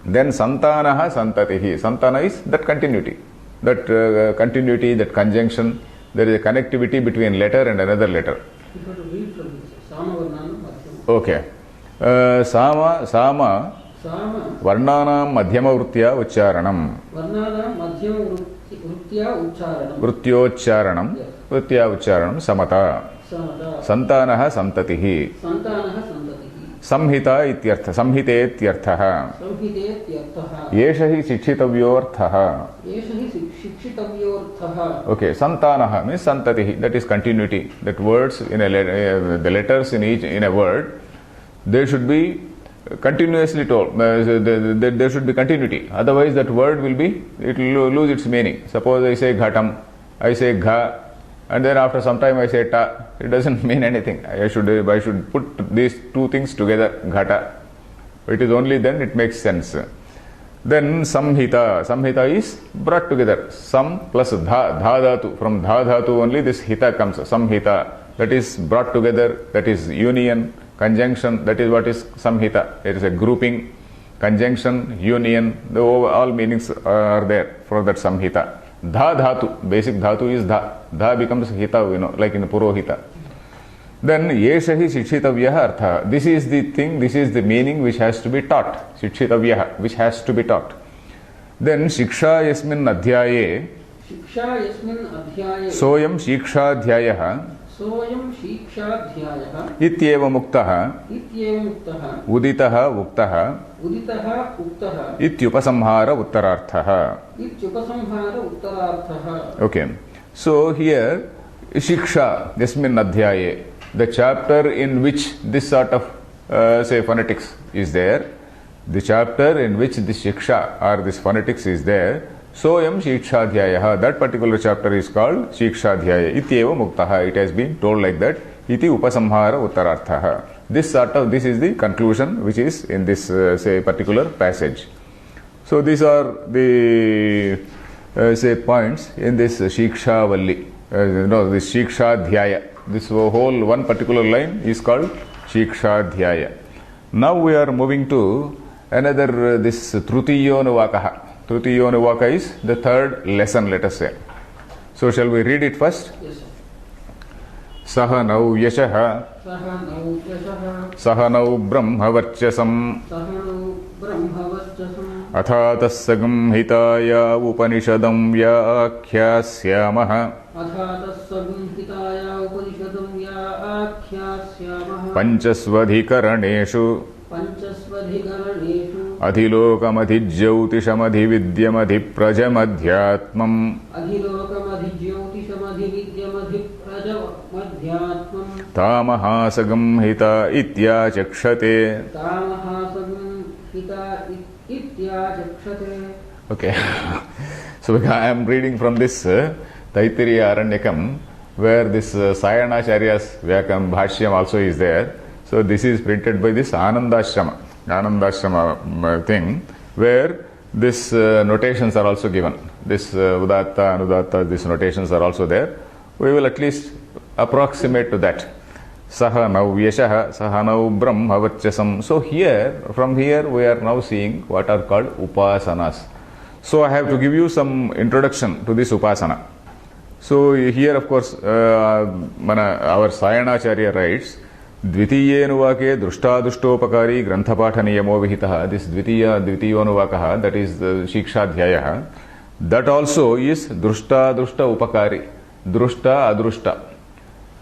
Then santanaha santatihi. Santana is that continuity. That continuity, that conjunction. There is a connectivity between letter and another letter. You have to read from this. Sama varnanam madhyama. Okay. Sama Varnanam madhyama vrutya ucharanam. Varnanam madhyama vrutya ucharanam. Vrutyocharanam. Vrutya ucharanam samata. Santanaha santatihi. Samhita ityartha. Samhite ityarthaha. Yesha hi shikshitavyorthaha. Okay, santanaha means santatihi. That is continuity. That words in a the letters in a word, they should be continuously told. There should be continuity. Otherwise, that word it will lose its meaning. Suppose I say ghatam, I say gha, and then after some time I say ta. It doesn't mean anything. I should put these two things together, ghata. It is only then it makes sense. Then samhita. Samhita is brought together. Sam plus dha dhatu. From dha dhatu only this hita comes. Samhita. That is brought together. That is union, conjunction. That is what is samhita. It is a grouping, conjunction, union. All meanings are there for that samhita. Dha dhatu. Basic dhatu is dha. Dha becomes hita, like in purohita. Then yesha hi shikshitavyaha artha. This is the thing, this is the meaning which has to be taught. Shikshitavyaha, which has to be taught. Then shiksha yasmin adhyaye. Soyam shikshadhyayaha. Ityeva muktaha. Uditaha uktaha. Ityupasamhara uttararthaha. Okay. So here, Shiksha, Yasmin Adhyaye, the chapter in which this sort of, say, phonetics is there, the chapter in which this Shiksha or this phonetics is there, Soyam Shikshadhyayaha, that particular chapter is called Shikshadhyaya. Ityeva Muktaha, it has been told like that, Iti Upasamhara Uttararthaha. This is the conclusion which is in this, say, particular passage. So these are the, say, points in this Shiksha Valli. This Shiksha Dhyaya. This whole one particular line is called Shiksha Dhyaya. Now we are moving to another, this Trutiyo Nuvakaha. Trutiyo Nuvaka is the third lesson, let us say. So shall we read it first? Yes, sir. Sahanau Yashaha. Sahanau Brahmavarchasam. Athatasagam hitaya Upanishadam Vyakhyāsyāmaha. Panchasvadhikaraneshu. Adhilokamadhidyautishamadhividyamadiprajamadhyatmam. Tamahasagam hita ityachakshate. Okay. So I am reading from this Taittiriya Aranyakam, where this Sayanacharya's Bhashyam also is there. So this is printed by this Anandashrama. Anandashrama thing, where these notations are also given. This Udatta, Anudatta, these notations are also there. We will at least approximate to that. Saha nau yashaha, saha nau brahmavachasam. So from here we are now seeing what are called upasanas. So I have to give you some introduction to this upasana. So here of course our Sayanacharya writes, Dvitiyenuvake drushtaduštopakari granthapatha niyamo vihitaha. This Dvitiyanuvakaha, that is the Shiksha. That also is drushta upakari. Drushta adrushta.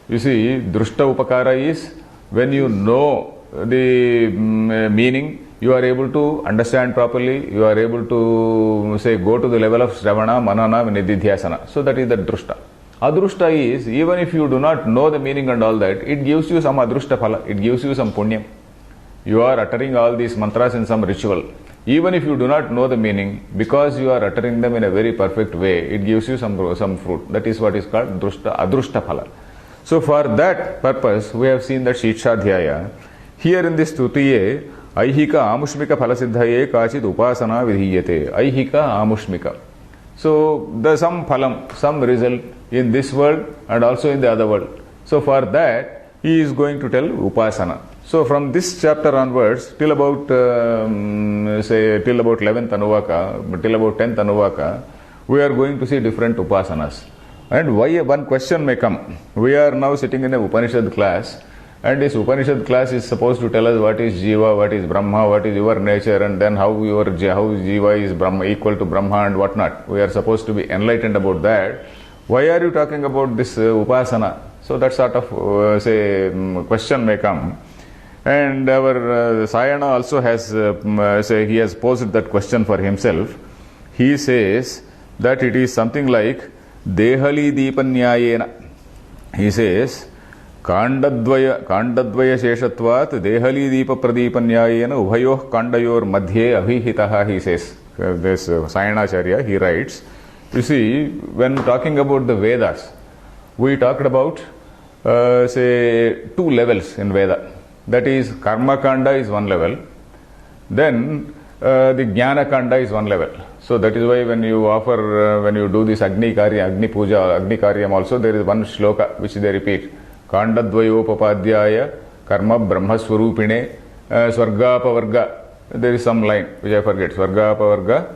You see, drushta upakara is when you know the meaning, you are able to understand properly, you are able to say go to the level of Shravana, Manana, Nididhyasana. So that is the drushta. Adrushta is, even if you do not know the meaning and all that, it gives you some adrushta phala, it gives you some punyam. You are uttering all these mantras in some ritual. Even if you do not know the meaning, because you are uttering them in a very perfect way, it gives you some fruit. That is what is called adrushta phala. So for that purpose, we have seen that Shikshadhyaya. Here in this Tutiye, Aihika Amushmika Phalasiddhaye Kachid Upasana Vidhiyate. Aihika Amushmika. So there's some phalam, some result in this world and also in the other world. So for that, he is going to tell Upasana. So from this chapter onwards, till about 11th Anuvaka, till about 10th Anuvaka, we are going to see different Upasanas. And why one question may come. We are now sitting in a Upanishad class, and this Upanishad class is supposed to tell us what is Jiva, what is Brahma, what is your nature, and then how Jiva is Brahma, equal to Brahma and whatnot. We are supposed to be enlightened about that. Why are you talking about this Upasana? So that sort of question may come. And our Sayana also has he has posed that question for himself. He says that it is something like Dehali Deepanyayena. He says Kandadvaya Sheshatvat Dehali Deepa Pradipanyayena Ubhayoh Kandayor Madhye Abhihitaha. He says, this Sayanacharya, he writes, you see, when talking about the Vedas, we talked about two levels in Veda. That is, Karma Kanda is one level, then the Jnana Kanda is one level. So that is why when you offer, when you do this Agni Karya, Agni Puja, Agni Karyam also, there is one shloka which they repeat. Kandadvayopapadhyaya Karma Brahma Swarupine Swargapavarga. There is some line which I forget. Swargapavarga,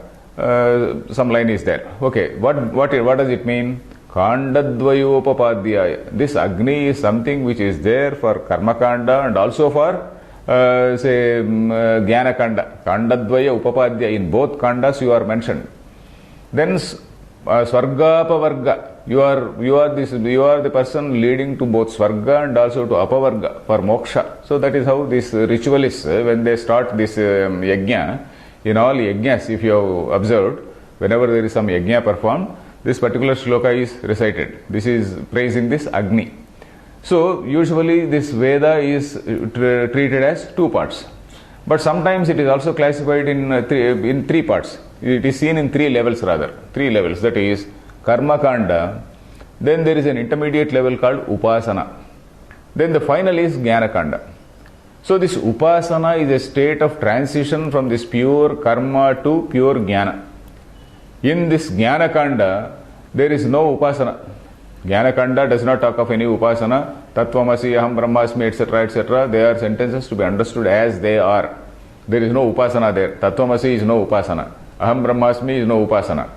some line is there. Okay, what does it mean? Kandadvayopapadhyaya. This Agni is something which is there for Karma Kanda and also for Jnana Kanda. Kandadvaya Upapadhyaya. In both Kandas you are mentioned. Then Swargapavarga. You are the person leading to both Swarga and also to Apavarga for Moksha. So that is how this ritualists, when they start this yajna, in all yajnas, if you have observed, whenever there is some yajna performed, this particular shloka is recited. This is praising this Agni. So usually this Veda is treated as two parts. But sometimes it is also classified in three parts. It is seen in three levels rather. Three levels, that is Karma Kanda, then there is an intermediate level called Upasana. Then the final is Jnana Kanda. So this Upasana is a state of transition from this pure Karma to pure Jnana. In this Jnana Kanda, there is no Upasana. Jnana Kanda does not talk of any Upasana. Tattvamasi, Aham Brahmasmi, etc., etc. They are sentences to be understood as they are. There is no Upasana there. Tattvamasi is no Upasana. Aham Brahmasmi is no Upasana.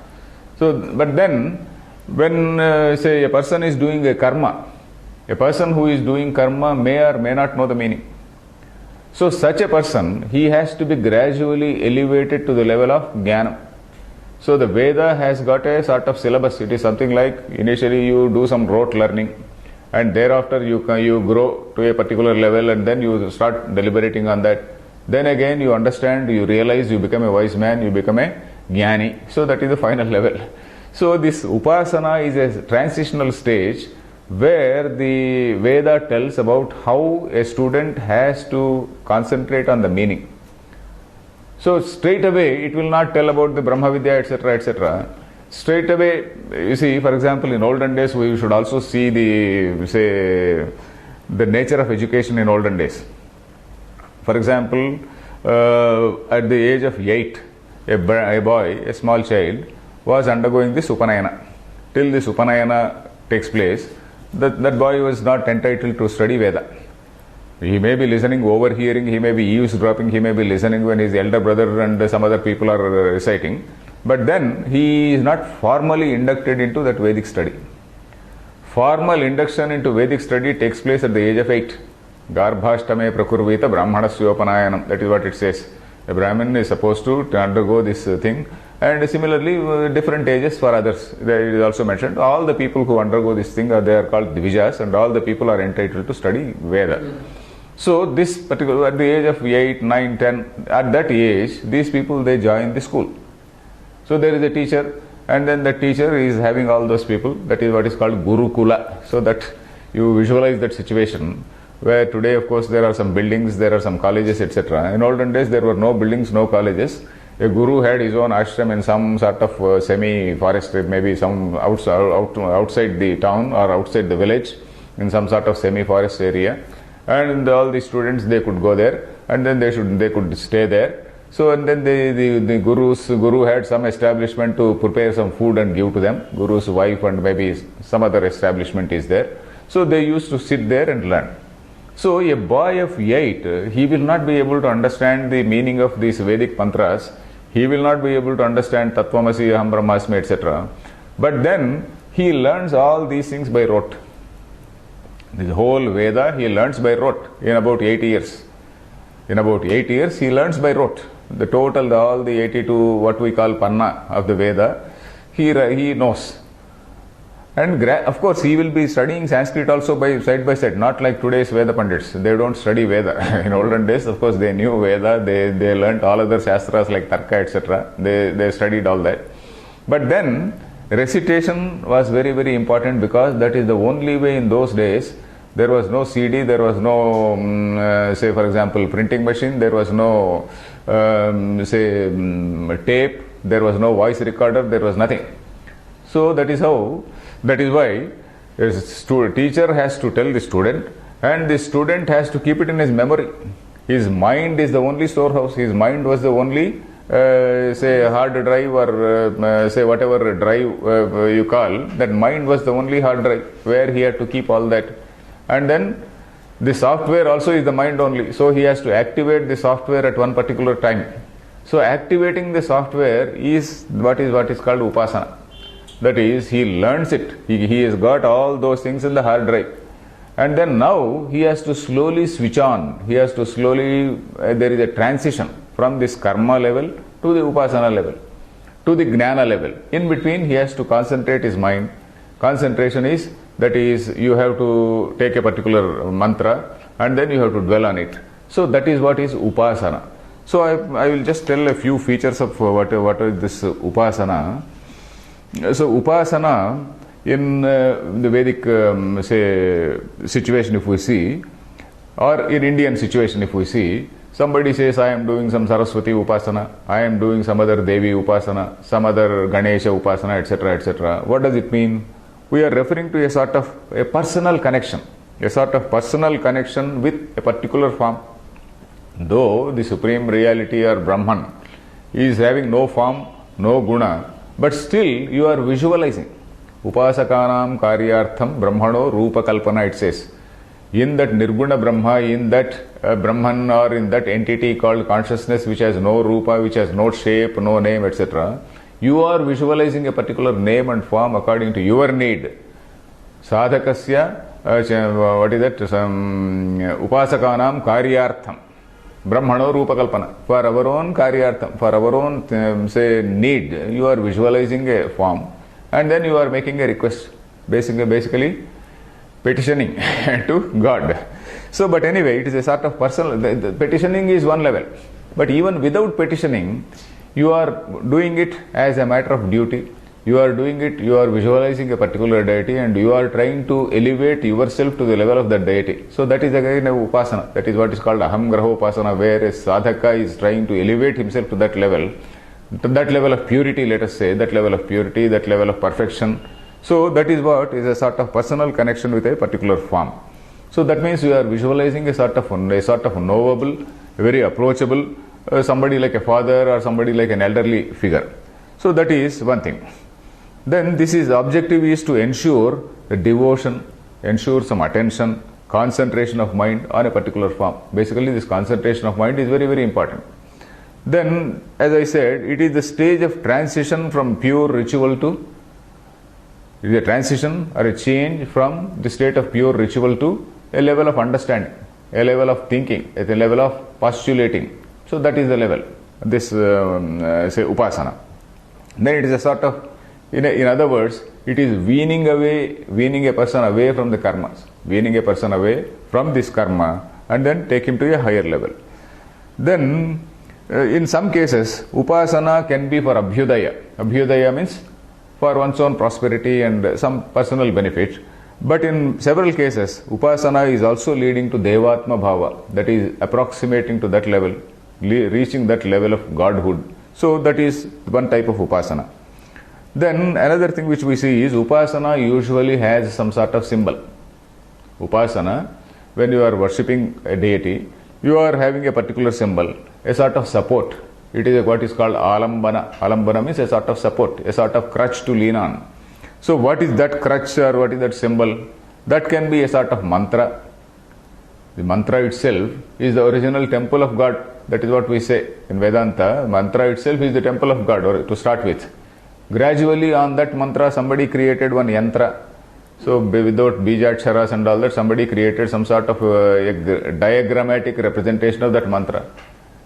So, but then, when say a person is doing a karma, a person who is doing karma may or may not know the meaning. So such a person, he has to be gradually elevated to the level of jnana. So the Veda has got a sort of syllabus. It is something like initially you do some rote learning, and thereafter you grow to a particular level, and then you start deliberating on that. Then again you understand, you realize, you become a wise man, you become a jnani. So that is the final level. So this upasana is a transitional stage where the Veda tells about how a student has to concentrate on the meaning. So straight away it will not tell about the Brahma Vidya, etc., etc. Straight away, you see, for example, in olden days we should also see the nature of education in olden days. For example, at the age of 8, a boy, a small child, was undergoing this Upanayana. Till this Upanayana takes place, that boy was not entitled to study Veda. He may be listening, overhearing, he may be eavesdropping, he may be listening when his elder brother and some other people are reciting, but then he is not formally inducted into that Vedic study. Formal induction into Vedic study takes place at the age of 8. Garbhashtame prakurvita brahmanasyopanāyanam. That is what it says. A Brahmin is supposed to undergo this thing, and similarly different ages for others. There is also mentioned all the people who undergo this thing they are called Dvijas, and all the people are entitled to study Veda. So this particular, at the age of 8, 9, 10, at that age, these people they join the school. So there is a teacher, and then the teacher is having all those people. That is what is called Gurukula. So that you visualize that situation, where today of course there are some buildings, there are some colleges, etc. In olden days there were no buildings, no colleges. A guru had his own ashram in some sort of semi-forest, maybe some outside the town or outside the village, in some sort of semi-forest area. And all the students, they could go there, and then they could stay there. So and then the guru had some establishment to prepare some food and give to them. Guru's wife and maybe some other establishment is there. So they used to sit there and learn. So a boy of 8, he will not be able to understand the meaning of these Vedic mantras. He will not be able to understand Tattvamasi, Aham Brahmasmi, etc. But then he learns all these things by rote. The whole Veda he learns by rote in about 8 years. In about 8 years he learns by rote. The total, all the 82, what we call Panna of the Veda, he knows. And of course he will be studying Sanskrit also by side, not like today's Veda Pandits. They don't study Veda. In olden days, of course, they knew Veda, they learnt all other Shastras like Tarka, etc. They studied all that. But then recitation was very, very important, because that is the only way in those days. There was no CD, there was no, say for example, printing machine, there was no, tape, there was no voice recorder, there was nothing. So that is why a teacher has to tell the student, and the student has to keep it in his memory. His mind is the only storehouse. His mind was the only say hard drive, or say whatever drive you call, that mind was the only hard drive where he had to keep all that. And then the software also is the mind only, so he has to activate the software at one particular time. So activating the software is what is called upasana. That is, he learns it, he has got all those things in the hard drive, and then now he has to slowly switch on. He has to slowly, there is a transition from this karma level to the upasana level, to the jnana level. In between he has to concentrate his mind. Concentration is, that is, you have to take a particular mantra and then you have to dwell on it. So that is what is upasana. So I will just tell a few features of what is this upasana. So upasana in the Vedic situation, if we see, or in Indian situation if we see, somebody says, I am doing some Saraswati upasana, I am doing some other Devi upasana, some other Ganesha upasana, etc., etc. What does it mean? We are referring to a sort of a personal connection, with a particular form. Though the Supreme Reality or Brahman is having no form, no guna, but still you are visualizing. Upasakanam karyartham brahmano rupa kalpana, it says. In that nirguna Brahma, in that Brahman, or in that entity called consciousness, which has no rupa, which has no shape, no name, etc., you are visualizing a particular name and form according to your need. Sadhakasya, what is that? Upasakanam karyartham brahmano rupa kalpana. For our own karyartham, for our own need, you are visualizing a form, and then you are making a request, basically petitioning to God. So, but anyway, it is a sort of personal, the petitioning is one level. But even without petitioning, you are doing it as a matter of duty. You are doing it, you are visualizing a particular deity, and you are trying to elevate yourself to the level of that deity. So that is again a upasana. That is what is called aham graha upasana, where a sadhaka is trying to elevate himself to that level of purity, let us say, that level of purity, that level of perfection. So that is what is a sort of personal connection with a particular form. So that means you are visualizing a sort of knowable, very approachable, somebody like a father or somebody like an elderly figure. So that is one thing. Then this is, the objective is to ensure the devotion, ensure some attention, concentration of mind on a particular form. Basically this concentration of mind is very, very important. Then, as I said, it is the stage of transition from pure ritual to, it is a transition or a change from the state of pure ritual to a level of understanding, a level of thinking, a level of postulating. So that is the level, this say upasana. Then it is a sort of, in other words, it is weaning a person away from the karmas, weaning a person away from this karma and then take him to a higher level. Then in some cases, upasana can be for abhyudaya. Abhyudaya means for one's own prosperity and some personal benefit. But in several cases, upasana is also leading to devatma bhava, that is approximating to that level, reaching that level of godhood. So that is one type of upasana. Then another thing which we see is upasana usually has some sort of symbol. Upasana, when you are worshipping a deity, you are having a particular symbol, a sort of support. It is what is called alambana. Alambana means a sort of support, a sort of crutch to lean on. So what is that crutch or what is that symbol? That can be a sort of mantra. The mantra itself is the original temple of God. That is what we say in Vedanta. Mantra itself is the temple of God, or to start with. Gradually on that mantra somebody created one yantra. So without bijaksharas and all that, somebody created some sort of a diagrammatic representation of that mantra.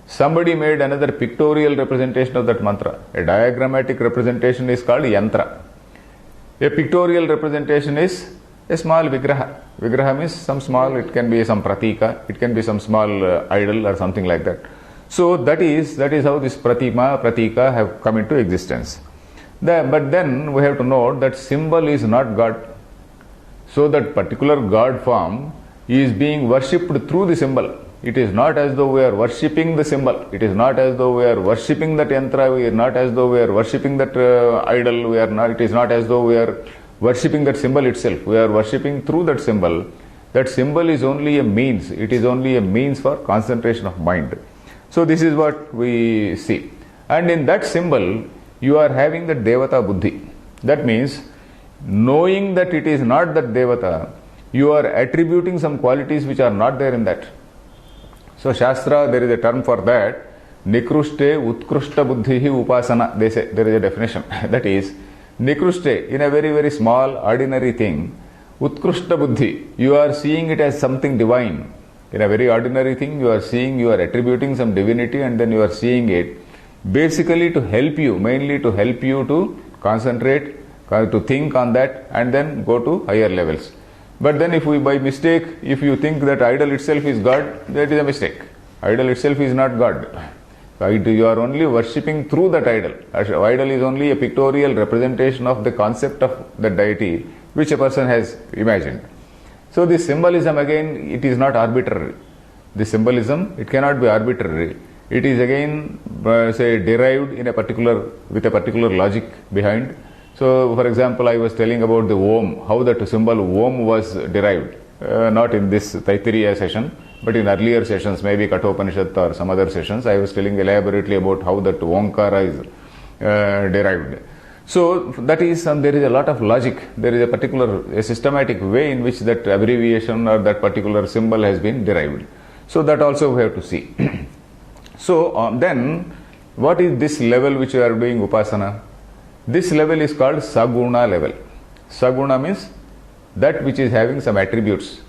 Somebody made another pictorial representation of that mantra. A diagrammatic representation is called yantra. A pictorial representation is a small vigraha. Vigraha means some small, it can be some pratika, it can be some small idol or something like that. So that is how this pratika have come into existence. But then we have to note that symbol is not God. So that particular God form is being worshipped through the symbol. It is not as though we are worshipping the symbol. It is not as though we are worshipping that yantra. We are not as though we are worshipping that idol. We are not. It is not as though we are worshipping that symbol itself. We are worshipping through that symbol. That symbol is only a means. It is only a means for concentration of mind. So this is what we see. And in that symbol, you are having the devata buddhi. That means, knowing that it is not that devata, you are attributing some qualities which are not there in that. So Shastra, there is a term for that, Nikrushte Utkrushta Buddhihi Upasana. They say, there is a definition. That is, Nikrushte, in a very, very small, ordinary thing, Utkrushta Buddhi, you are seeing it as something divine. In a very ordinary thing, you are seeing, you are attributing some divinity and then you are seeing it basically to help you, mainly to help you to concentrate, to think on that and then go to higher levels. But then if we by mistake, if you think that idol itself is God, that is a mistake. Idol itself is not God. You are only worshipping through that idol. Idol is only a pictorial representation of the concept of the deity which a person has imagined. So this symbolism again, it is not arbitrary. The symbolism, it cannot be arbitrary. It is again, say, derived in with a particular logic behind. So, for example, I was telling about the Om, how that symbol Om was derived. Not in this Taittiriya session, but in earlier sessions, maybe Katha Upanishad or some other sessions, I was telling elaborately about how that Omkara is derived. So, that is, there is a lot of logic. There is a systematic way in which that abbreviation or that particular symbol has been derived. So, that also we have to see. So, then, what is this level which you are doing upasana? This level is called Saguna level. Saguna means that which is having some attributes.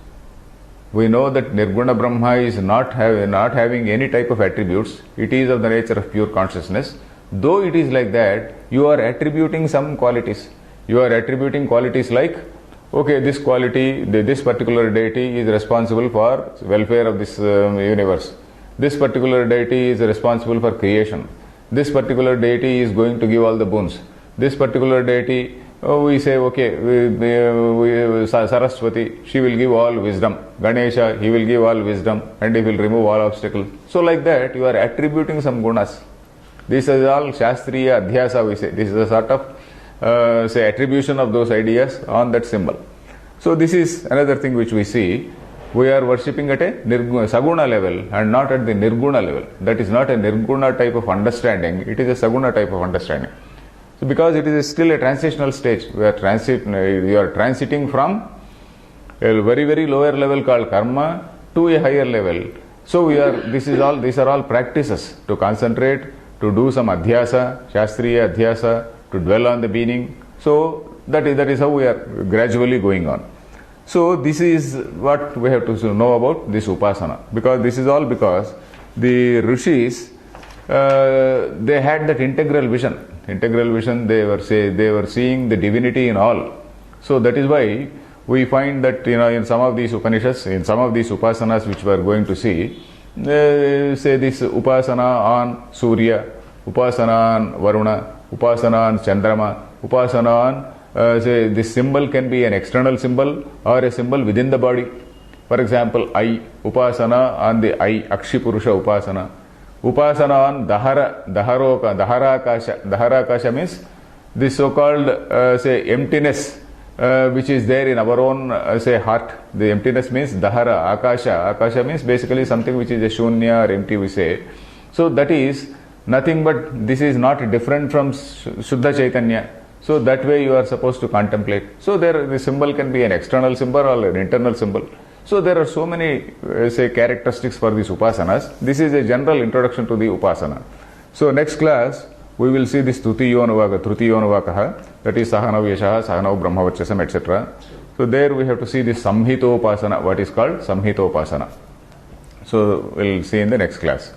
We know that Nirguna Brahma is not having any type of attributes. It is of the nature of pure consciousness. Though it is like that, you are attributing some qualities. You are attributing qualities like, okay, this quality, this particular deity is responsible for welfare of this universe. This particular deity is responsible for creation. This particular deity is going to give all the boons. This particular deity, we say, okay, Saraswati, she will give all wisdom. Ganesha, he will give all wisdom and he will remove all obstacles. So like that, you are attributing some gunas. This is all Shastriya Adhyasa, we say. This is a sort of, say, attribution of those ideas on that symbol. So this is another thing which we see. we are worshipping at a Saguna level and not at the Nirguna level. That is not a Nirguna type of understanding, it is a Saguna type of understanding. So because it is still a transitional stage, you are transiting from a very, very lower level called karma to a higher level. So these are all practices to concentrate, to do some adhyasa, shastriya adhyasa, to dwell on the meaning. So that is how we are gradually going on. So this is what we have to know about this upasana, because this is all because the rishis they had that integral vision. They were seeing the divinity in all. So that is why we find that in some of these Upanishads, in some of these upasanas which we are going to see, they say this upasana on Surya, upasana on Varuna, upasana on Chandrama, upasana on say this symbol can be an external symbol or a symbol within the body. For example, eye, upasana on the eye, Akshipurusha upasana. Upasana on Daharakasha. Daharakasha means this so-called say emptiness which is there in our own say heart. The emptiness means Dahara, Akasha. Akasha means basically something which is a shunya or empty, we say. So that is nothing but this is not different from Shuddha Chaitanya. So that way you are supposed to contemplate. So the symbol can be an external symbol or an internal symbol. So there are so many say characteristics for these upasanas. This is a general introduction to the upasana. So next class we will see this Trutiyonuvakaha, that is Sahanav Yashaha, Sahanav Brahmavachasam, etc. So there we have to see this Samhitopasana, what is called Samhitopasana. So we'll see in the next class.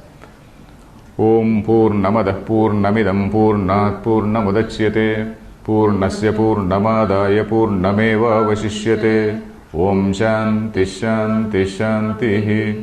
Om Purnamadah Purnamidam Purnat Purnamudachyate Purnasya Purnamadaya Purnameva Vasishyate Om Shanti Shanti Shanti